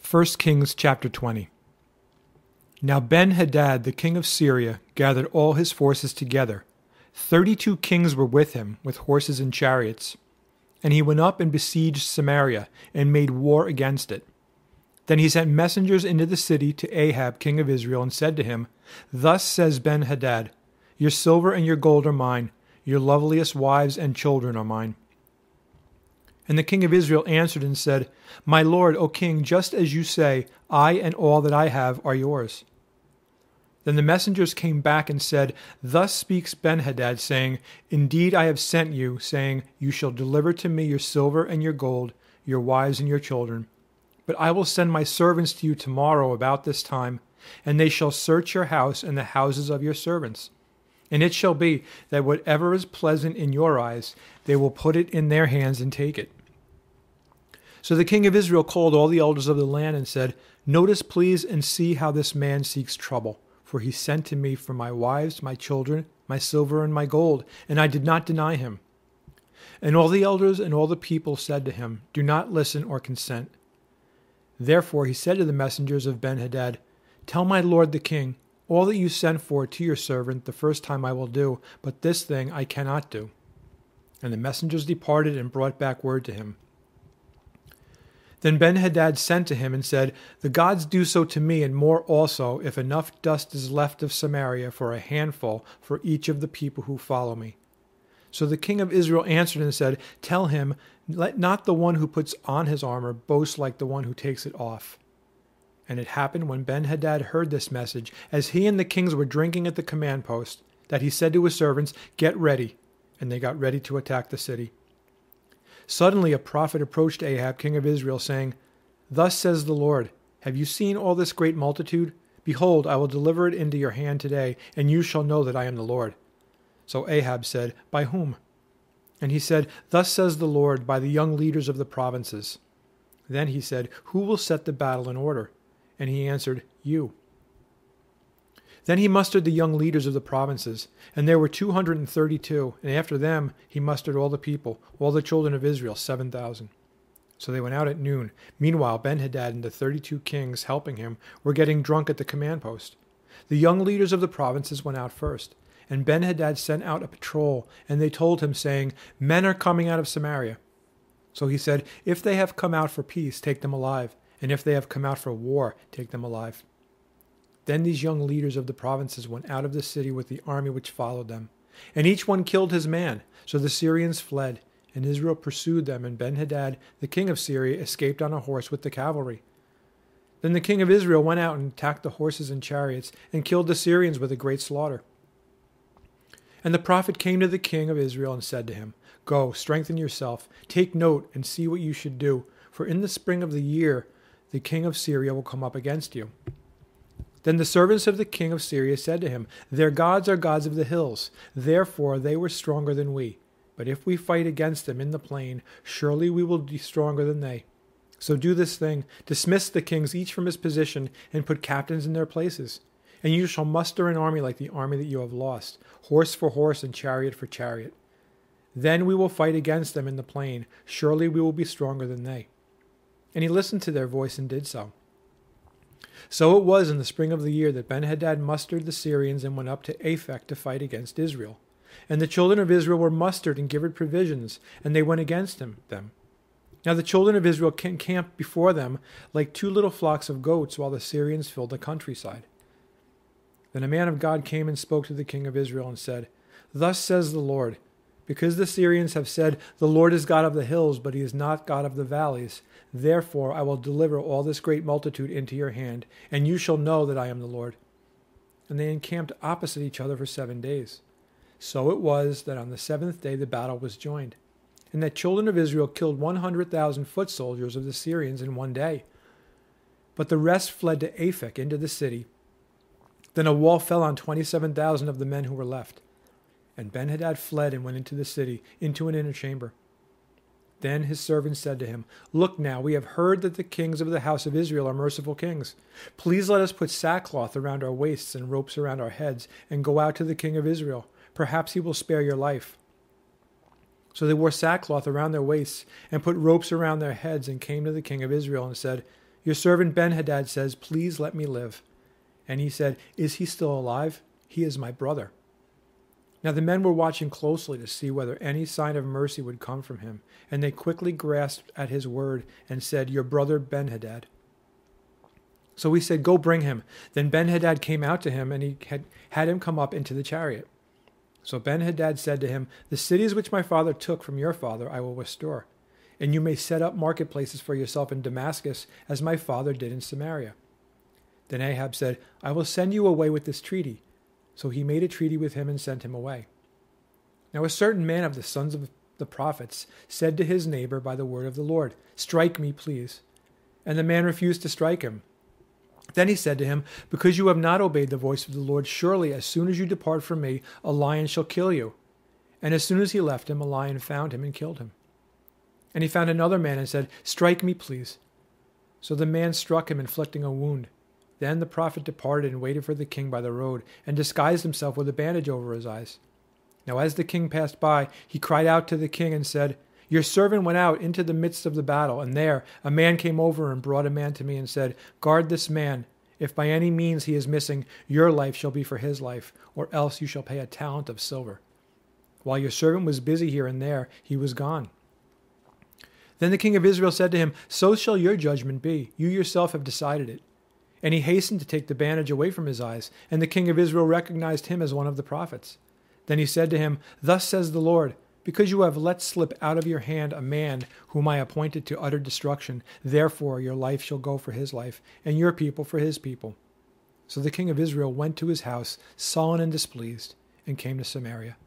1 Kings chapter 20. Now Ben-Hadad, the king of Syria, gathered all his forces together. 32 kings were with him, with horses and chariots. And he went up and besieged Samaria, and made war against it. Then he sent messengers into the city to Ahab, king of Israel, and said to him, Thus says Ben-Hadad, Your silver and your gold are mine, your loveliest wives and children are mine. And the king of Israel answered and said, My lord, O king, just as you say, I and all that I have are yours. Then the messengers came back and said, Thus speaks Ben-Hadad, saying, Indeed I have sent you, saying, You shall deliver to me your silver and your gold, your wives and your children. But I will send my servants to you tomorrow about this time, and they shall search your house and the houses of your servants. And it shall be that whatever is pleasant in your eyes, they will put it in their hands and take it. So the king of Israel called all the elders of the land and said, Notice, please, and see how this man seeks trouble. For he sent to me for my wives, my children, my silver, and my gold, and I did not deny him. And all the elders and all the people said to him, Do not listen or consent. Therefore he said to the messengers of Ben-Hadad, Tell my lord the king, all that you sent for to your servant the first time I will do, but this thing I cannot do. And the messengers departed and brought back word to him. Then Ben-Hadad sent to him and said, The gods do so to me and more also, if enough dust is left of Samaria for a handful for each of the people who follow me. So the king of Israel answered and said, Tell him, let not the one who puts on his armor boast like the one who takes it off. And it happened when Ben-Hadad heard this message, as he and the kings were drinking at the command post, that he said to his servants, Get ready. And they got ready to attack the city. Suddenly a prophet approached Ahab, king of Israel, saying, Thus says the Lord, Have you seen all this great multitude? Behold, I will deliver it into your hand today, and you shall know that I am the Lord. So Ahab said, By whom? And he said, Thus says the Lord, by the young leaders of the provinces. Then he said, Who will set the battle in order? And he answered, You. Then he mustered the young leaders of the provinces, and there were 232, and after them he mustered all the people, all the children of Israel, 7,000. So they went out at noon. Meanwhile Ben-Hadad and the 32 kings helping him were getting drunk at the command post. The young leaders of the provinces went out first, and Ben-Hadad sent out a patrol, and they told him, saying, Men are coming out of Samaria. So he said, If they have come out for peace, take them alive, and if they have come out for war, take them alive. Then these young leaders of the provinces went out of the city with the army which followed them. And each one killed his man. So the Syrians fled, and Israel pursued them, and Ben-Hadad, the king of Syria, escaped on a horse with the cavalry. Then the king of Israel went out and attacked the horses and chariots, and killed the Syrians with a great slaughter. And the prophet came to the king of Israel and said to him, Go, strengthen yourself, take note, and see what you should do, for in the spring of the year the king of Syria will come up against you. Then the servants of the king of Syria said to him, Their gods are gods of the hills, therefore they were stronger than we. But if we fight against them in the plain, surely we will be stronger than they. So do this thing, dismiss the kings each from his position, and put captains in their places. And you shall muster an army like the army that you have lost, horse for horse and chariot for chariot. Then we will fight against them in the plain, surely we will be stronger than they. And he listened to their voice and did so. So it was in the spring of the year that Ben-Hadad mustered the Syrians and went up to Aphek to fight against Israel. And the children of Israel were mustered and given provisions, and they went against them. Now the children of Israel camped before them like 2 little flocks of goats, while the Syrians filled the countryside. Then a man of God came and spoke to the king of Israel and said, Thus says the Lord, Because the Syrians have said, The Lord is God of the hills, but he is not God of the valleys, therefore I will deliver all this great multitude into your hand, and you shall know that I am the Lord. And they encamped opposite each other for 7 days. So it was that on the 7th day the battle was joined, and the children of Israel killed 100,000 foot soldiers of the Syrians in one day. But the rest fled to Aphek into the city. Then a wall fell on 27,000 of the men who were left. And Ben-Hadad fled and went into the city, into an inner chamber. Then his servants said to him, Look now, we have heard that the kings of the house of Israel are merciful kings. Please let us put sackcloth around our waists and ropes around our heads, and go out to the king of Israel. Perhaps he will spare your life. So they wore sackcloth around their waists, and put ropes around their heads, and came to the king of Israel, and said, Your servant Ben-Hadad says, please let me live. And he said, is he still alive? He is my brother. Now the men were watching closely to see whether any sign of mercy would come from him, and they quickly grasped at his word and said, your brother Ben-Hadad. So he said, go bring him. Then Ben-Hadad came out to him, and he had him come up into the chariot. So Ben-Hadad said to him, the cities which my father took from your father I will restore, and you may set up marketplaces for yourself in Damascus, as my father did in Samaria. Then Ahab said, I will send you away with this treaty. So he made a treaty with him and sent him away. Now a certain man of the sons of the prophets said to his neighbor by the word of the Lord, strike me, please. And the man refused to strike him. Then he said to him, because you have not obeyed the voice of the Lord, surely as soon as you depart from me, a lion shall kill you. And as soon as he left him, a lion found him and killed him. And he found another man and said, strike me, please. So the man struck him, inflicting a wound. Then the prophet departed and waited for the king by the road, and disguised himself with a bandage over his eyes. Now as the king passed by, he cried out to the king and said, your servant went out into the midst of the battle, and there a man came over and brought a man to me and said, guard this man. If by any means he is missing, your life shall be for his life, or else you shall pay a talent of silver. While your servant was busy here and there, he was gone. Then the king of Israel said to him, so shall your judgment be. You yourself have decided it. And he hastened to take the bandage away from his eyes, and the king of Israel recognized him as one of the prophets. Then he said to him, thus says the Lord, because you have let slip out of your hand a man whom I appointed to utter destruction, therefore your life shall go for his life, and your people for his people. So the king of Israel went to his house, sullen and displeased, and came to Samaria.